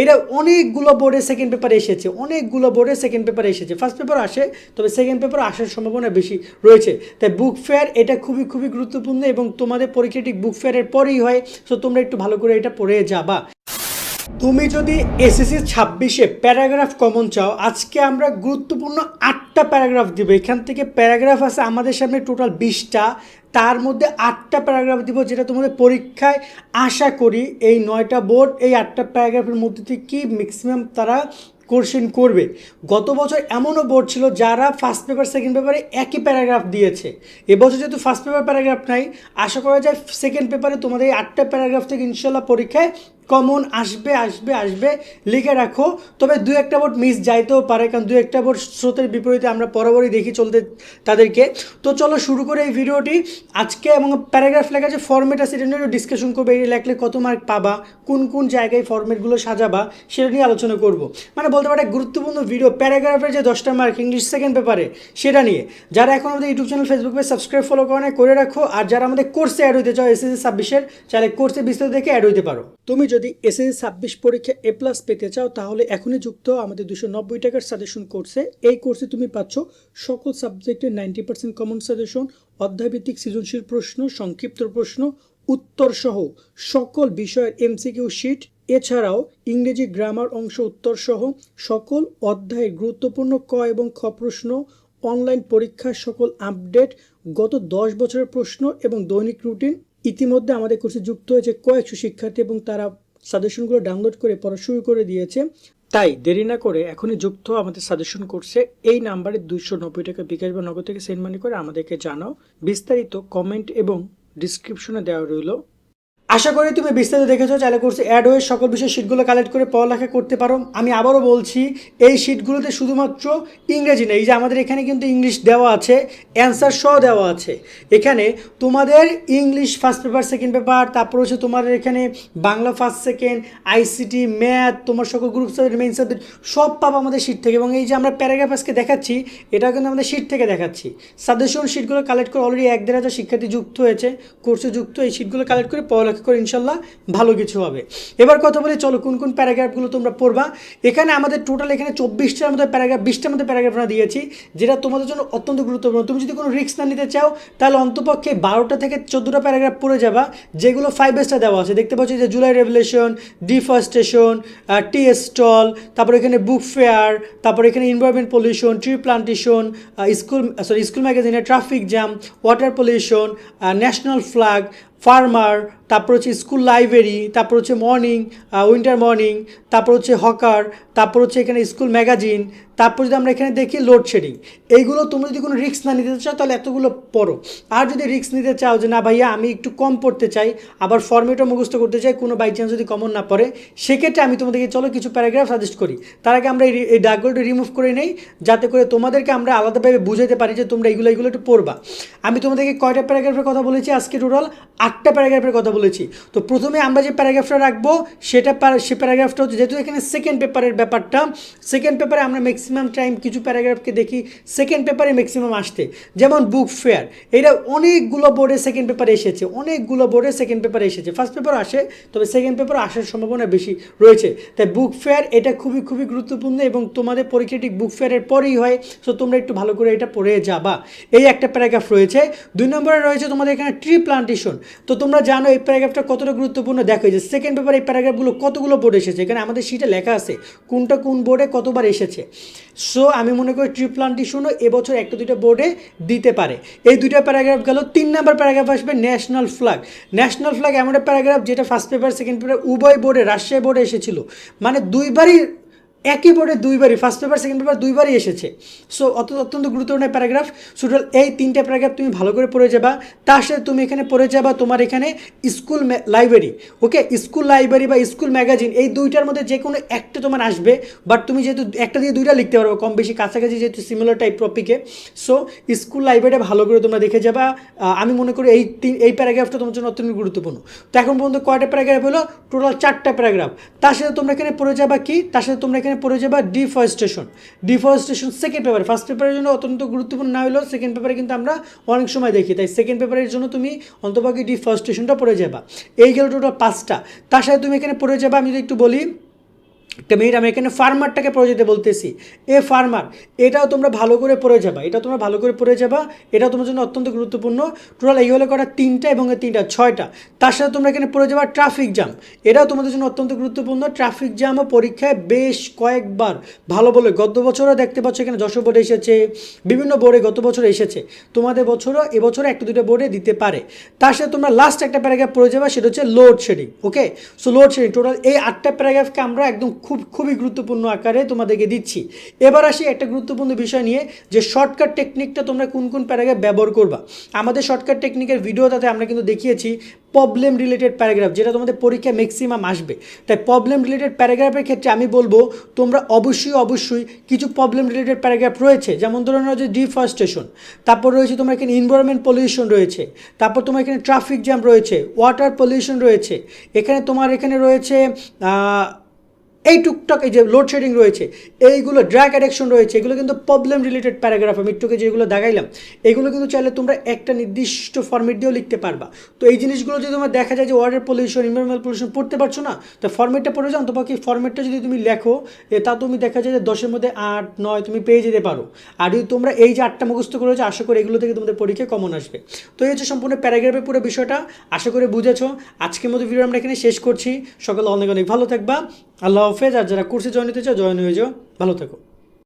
এটা অনেকগুলো বোর্ডে সেকেন্ড পেপারে এসেছে, অনেকগুলো বোর্ডে সেকেন্ড পেপারে এসেছে। ফার্স্ট পেপার আসে, তবে সেকেন্ড পেপার আসার সম্ভাবনা বেশি রয়েছে। তাই বুক ফেয়ার এটা খুবই খুবই গুরুত্বপূর্ণ এবং তোমাদের পরীক্ষাটি বুক ফেয়ারের পরেই হয়। সো তোমরা একটু ভালো করে এটা পড়ে যাবা। তুমি যদি এসএসসি 26-এ প্যারাগ্রাফ কমন চাও, আজকে আমরা গুরুত্বপূর্ণ 8টা প্যারাগ্রাফ দিব। এখান থেকে প্যারাগ্রাফ আছে আমাদের সামনে টোটাল 20টা, তার মধ্যে 8টা প্যারাগ্রাফ দিব, যেটা তোমাদের পরীক্ষায় আশা করি এই 9টা বোর্ড এই 8টা প্যারাগ্রাফের মধ্যে থেকে কি ম্যাক্সিমাম তারা কোশ্চেন করবে। গত বছর এমনও বোর্ড ছিল যারা ফার্স্ট পেপার সেকেন্ড পেপারে একই প্যারাগ্রাফ দিয়েছে। এবছর যেহেতু ফার্স্ট পেপার প্যারাগ্রাফ নাই, আশা করা যায় সেকেন্ড পেপারে তোমাদের এই 8টা প্যারাগ্রাফ থেকে ইনশাল্লাহ পরীক্ষায় কমন আসবে আসবে আসবে, লিখে রাখো। তবে দু একটা বোর্ড মিস যাইতেও পারে, কারণ দু একটা বোর্ড স্রোতের বিপরীতে আমরা বরাবরই দেখি চলতে তাদেরকে। তো চলো শুরু করে এই ভিডিওটি আজকে। এবং প্যারাগ্রাফ লেখা যে ফর্মেট আছে সেটা নিয়ে ডিসকাশন করবো, এই লেখলে কত মার্ক পাবা, কোন কোন জায়গায় ফর্মেটগুলো সাজাবা, সেটা নিয়ে আলোচনা করব। মানে বলতে পারে গুরুত্বপূর্ণ ভিডিও প্যারাগ্রাফের যে 10টা মার্ক ইংলিশ সেকেন্ড পেপারে সেটা নিয়ে। যারা এখন আমাদের YouTube channel Facebook page subscribe follow করে রাখো। আর যারা আমাদের কোর্সে অ্যাড হইতে চাও এসএসসি 26-এর, চাইলে কোর্সে বিস্তারিত দেখে অ্যাড হইতে পারো। তুমি যদি এসএসসি 26 পরীক্ষা A+ পেতে চাও তাহলে এখনই যুক্ত আমাদের 290 টাকার সাজেশন কোর্সে। এই কোর্সে তুমি পাচ্ছ সকল সাবজেক্টের 90% কমন সাজেশন, অধ্যায়ভিত্তিক সৃজনশীল প্রশ্ন, সংক্ষিপ্ত প্রশ্ন উত্তর সহ সকল বিষয়ের এমসিকিউ শিট, এছাড়াও ইংরেজি গ্রামার অংশ উত্তর সহ সকল অধ্যায়ের গুরুত্বপূর্ণ ক এবং খ প্রশ্ন, অনলাইন পরীক্ষার সকল আপডেট, গত 10 বছরের প্রশ্ন এবং দৈনিক রুটিন। ইতিমধ্যে আমাদের কোর্সে যুক্ত হয়েছে কয়েকশো শিক্ষার্থী এবং তারা সাজেশনগুলো ডাউনলোড করে পড়া শুরু করে দিয়েছে। তাই দেরি না করে এখনই যুক্ত আমাদের সাজেশন কোর্সে। এই নাম্বারে 290 টাকা বিকাশ বা নগদ থেকে সেন্ড মানি করে আমাদেরকে জানাও। বিস্তারিত কমেন্ট এবং ডিসক্রিপশনে দেওয়া রইল। আশা করি তুমি বিস্তারিত দেখেছো। চাইলে কোর্সে অ্যাড হয়ে সকল বিষয়ের শিটগুলো কালেক্ট করে পড়ালেখা করতে পারো। আমি আবারও বলছি, এই শিটগুলোতে শুধুমাত্র ইংরেজি নেই, এই যে আমাদের এখানে কিন্তু ইংলিশ দেওয়া আছে, অ্যান্সার সহ দেওয়া আছে। এখানে তোমাদের English first paper second paper, তারপর হচ্ছে তোমাদের এখানে Bangla first second, ICT, math, তোমার সকল গ্রুপ সাবজেক্ট, মেইন সাবজেক্ট সব পাবো আমাদের শিট থেকে। এবং এই যে আমরা প্যারাগ্রাফ আজকে দেখাচ্ছি, এটাও কিন্তু আমাদের শিট থেকে দেখাচ্ছি। সাজেশন শিটগুলো কালেক্ট করে অলরেডি 1-1.5 হাজার শিক্ষার্থী যুক্ত হয়েছে, কোর্সে যুক্ত। এই শিটগুলো কালেক্ট করে পড়ালেখা করে ইনশাল্লাহ ভালো কিছু হবে। এবার কথা বলি, চলো কোন কোন প্যারাগ্রাফগুলো তোমরা পড়বা। এখানে আমাদের টোটাল এখানে 24টার মতো প্যারাগ্রাফ, 20টার মতো প্যারাগ্রাফ আমরা দিয়েছি, যেটা তোমাদের জন্য অত্যন্ত গুরুত্বপূর্ণ। তুমি যদি কোনো রিস্ক না নিতে চাও তাহলে অন্তপক্ষে 12টা থেকে 14টা প্যারাগ্রাফ পড়ে যাবা, যেগুলো 5 দেওয়া আছে। দেখতে পাচ্ছি যে July revolution, deforestation, tea stall, তারপর এখানে বুক ফেয়ার, তারপর এখানে environment pollution, tree plantation, school ম্যাগাজিনে traffic jam, water pollution, national flag, farmer, তারপর হচ্ছে স্কুল লাইব্রেরি, তারপর হচ্ছে মর্নিং, উইন্টার মর্নিং, তারপর হচ্ছে হকার, তারপর হচ্ছে এখানে স্কুল ম্যাগাজিন, তারপর যদি আমরা এখানে দেখি লোডশেডিং। এইগুলো তুমি যদি কোনো রিস্ক না নিতে চাও তাহলে এতগুলো পড়ো। আর যদি রিস্ক নিতে চাও যে না ভাইয়া আমি একটু কম পড়তে চাই, আবার ফর্মেটও মুখস্থ করতে চাই, কোনো বাই চান্স যদি কমন না পড়ে, সেক্ষেত্রে আমি তোমাদেরকে চলো কিছু প্যারাগ্রাফ সাজেস্ট করি। তার আগে আমরা এই দাগগুলো রিমুভ করে নেই, যাতে করে তোমাদেরকে আমরা আলাদাভাবে বুঝাতে পারি যে তোমরা এগুলো একটু পড়বা। আমি তোমাদেরকে কয়টা প্যারাগ্রাফের কথা বলেছি আজকে? টোটাল 8টা প্যারাগ্রাফের কথা বলেছি। তো প্রথমে আমরা যে প্যারাগ্রাফটা রাখবো সে প্যারাগ্রাফটা হচ্ছে, যেহেতু এখানে সেকেন্ড পেপারের ব্যাপারটা, সেকেন্ড পেপারে আমরা ম্যাক্সিমাম টাইম কিছু প্যারাগ্রাফকে দেখি সেকেন্ড পেপারে ম্যাক্সিমাম আসতে। যেমন বুক ফেয়ার, এটা অনেকগুলো বোর্ডে সেকেন্ড পেপারে এসেছে, অনেকগুলো বোর্ডে সেকেন্ড পেপারে এসেছে। ফার্স্ট পেপার আসে, তবে সেকেন্ড পেপার আসার সম্ভাবনা বেশি রয়েছে। তাই বুক ফেয়ার এটা খুবই খুবই গুরুত্বপূর্ণ এবং তোমাদের পরীক্ষাটি বুক ফেয়ারের পরেই হয়। সো তোমরা একটু ভালো করে এটা পড়ে যাবা। এই একটা প্যারাগ্রাফ রয়েছে। 2 নম্বরে রয়েছে তোমাদের এখানে ট্রি প্লান্টেশন। তো তোমরা জানো এই প্যারাগ্রাফটা কতটা গুরুত্বপূর্ণ। দেখো যে সেকেন্ড পেপারে এই প্যারাগ্রাফগুলো কতগুলো বোর্ডে এসেছে, এখানে আমাদের শিটে লেখা আছে কোনটা কোন বোর্ডে কতবার এসেছে। সো আমি মনে করি ট্রি প্লান্টেশনও এবছর 1-2টা বোর্ডে দিতে পারে। এই 2টা প্যারাগ্রাফ গেল। 3 নম্বর প্যারাগ্রাফ আসবে ন্যাশনাল ফ্ল্যাগ। ন্যাশনাল ফ্ল্যাগ এমন একটা প্যারাগ্রাফ যেটা ফার্স্ট পেপার সেকেন্ড পেপার উভয় বোর্ডে, রাজশাহী বোর্ডে এসেছিল। মানে দুইবারই একই বোর্ডে দুইবারই, ফার্স্ট পেপার সেকেন্ড পেপার দুইবারই এসেছে। সো অত্যন্ত গুরুত্বপূর্ণ প্যারাগ্রাফ। সুতরাং এই 3টে প্যারাগ্রাফ তুমি ভালো করে পড়ে যাবা। তার সাথে তুমি এখানে পড়ে যাবা তোমার এখানে স্কুল লাইব্রেরি। ওকে, স্কুল লাইব্রেরি বা স্কুল ম্যাগাজিন, এই 2টার মধ্যে যে কোনো একটা তোমার আসবে। বাট তুমি যেহেতু একটা দিয়ে 2টা লিখতে পারবে, কম বেশি কাছাকাছি যেহেতু সিমিলার টাইপ টপিকে। সো স্কুল লাইব্রেরিটা ভালো করে তোমরা দেখে যাবা। আমি মনে করি এই প্যারাগ্রাফটা তোমার জন্য অত্যন্ত গুরুত্বপূর্ণ। তো এখন পর্যন্ত কয়টা প্যারাগ্রাফ হলো? টোটাল 4টা প্যারাগ্রাফ। তার সাথে তোমরা এখানে পড়ে যাবা কি? তার সাথে তোমরা এখানে পড়ে যাবা ডিফরেস্টেশন। ডিফরেস্টেশন সেকেন্ড পেপারে, ফার্স্ট পেপারের জন্য অত্যন্ত গুরুত্বপূর্ণ না হলেও সেকেন্ড পেপারে কিন্তু আমরা অনেক সময় দেখি। তাই সেকেন্ড পেপারের জন্য তুমি অন্তপক্ষে ডিফরেস্টেশনটা পড়ে যাবা। এই গেল টোটাল 5টা। তার সাথে তুমি এখানে পড়ে যাবা, আমি যদি একটু বলি, একটা মিনিট, আমি এখানে ফার্মারটাকে পড়ে যেতে বলতেছি। এ ফার্মার, এটাও তোমরা ভালো করে পড়ে যাবা, এটা তোমরা ভালো করে পড়ে যাবা, এটাও তোমার জন্য অত্যন্ত গুরুত্বপূর্ণ। টোটাল এই হলো কটা, 3টা এবং 3টা 6টা। তার সাথে তোমরা এখানে পড়ে যাবা ট্রাফিক জ্যাম, এটাও তোমাদের জন্য অত্যন্ত গুরুত্বপূর্ণ। ট্রাফিক জ্যামও পরীক্ষায় বেশ কয়েকবার ভালো বলে, গত বছরও দেখতে পাচ্ছ এখানে যশোর বোর্ডে এসেছে, বিভিন্ন বোর্ডে গত বছর এসেছে, তোমাদের বছরও এবছরও একটা দুটো বোর্ডে দিতে পারে। তার সাথে তোমরা লাস্ট একটা প্যারাগ্রাফ পড়ে যাবা, সেটা হচ্ছে লোডশেডিং। ওকে, সো লোডশেডিং, টোটাল এই 8টা প্যারাগ্রাফকে আমরা একদম খুবই গুরুত্বপূর্ণ আকারে তোমাদেরকে দিচ্ছি। এবার আসি একটা গুরুত্বপূর্ণ বিষয় নিয়ে, যে শর্টকাট টেকনিকটা তোমরা কোন কোন প্যারাগ্রাফ ব্যবহার করবা। আমাদের শর্টকাট টেকনিকের ভিডিওটাতে আমরা কিন্তু দেখিয়েছি প্রবলেম রিলেটেড প্যারাগ্রাফ, যেটা তোমাদের পরীক্ষায় ম্যাক্সিমাম আসবে। তাই প্রবলেম রিলেটেড প্যারাগ্রাফের ক্ষেত্রে আমি বলবো তোমরা অবশ্যই কিছু প্রবলেম রিলেটেড প্যারাগ্রাফ রয়েছে, যেমন ধরে নাও যে ডিফরেস্টেশন, তারপর রয়েছে তোমার এখানে এনভায়রনমেন্ট পলিউশন রয়েছে, তারপর তোমার এখানে ট্রাফিক জ্যাম রয়েছে, ওয়াটার পলিউশন রয়েছে, এখানে তোমার এখানে রয়েছে এই টুকটাক, এই যে লোডশেডিং রয়েছে, এইগুলো ড্রাগ অ্যাডিকশন রয়েছে, এগুলো কিন্তু প্রবলেম রিলেটেড প্যারাগ্রাফ। আমি একটুকে যেগুলো দেখাইলাম এগুলো কিন্তু চাইলে তোমরা একটা নির্দিষ্ট ফর্মেট দিয়েও লিখতে পারবা। তো এই জিনিসগুলো যদি তোমার দেখা যায় যে ওয়াটার পলিউশন, এনভায়রনমেন্টাল পলিউশন পড়তে পারছো না, তো ফর্মেটটা পড়ে যাও, অথবা কি ফর্মেটটা যদি তুমি লেখো তা তুমি দেখা যায় যে 10-এর মধ্যে 8-9 তুমি পেয়ে যেতে পারো। আর যদি তোমরা এই যে 8টা মুখস্থ করেছো, আশা করি এগুলো থেকে তোমাদের পরীক্ষায় কমন আসবে। তো এই হচ্ছে সম্পূর্ণ প্যারাগ্রাফের পুরো বিষয়টা, আশা করি বুঝেছো। আজকের মতো ভিডিও আমরা এখানে শেষ করছি। সকলে অনেক ভালো থাকবা, আল্লাহ হাফেজ। আর যারা কোর্সে জয়েন হতে চাও জয়েন হয়ে যাও, ভালো থাকো।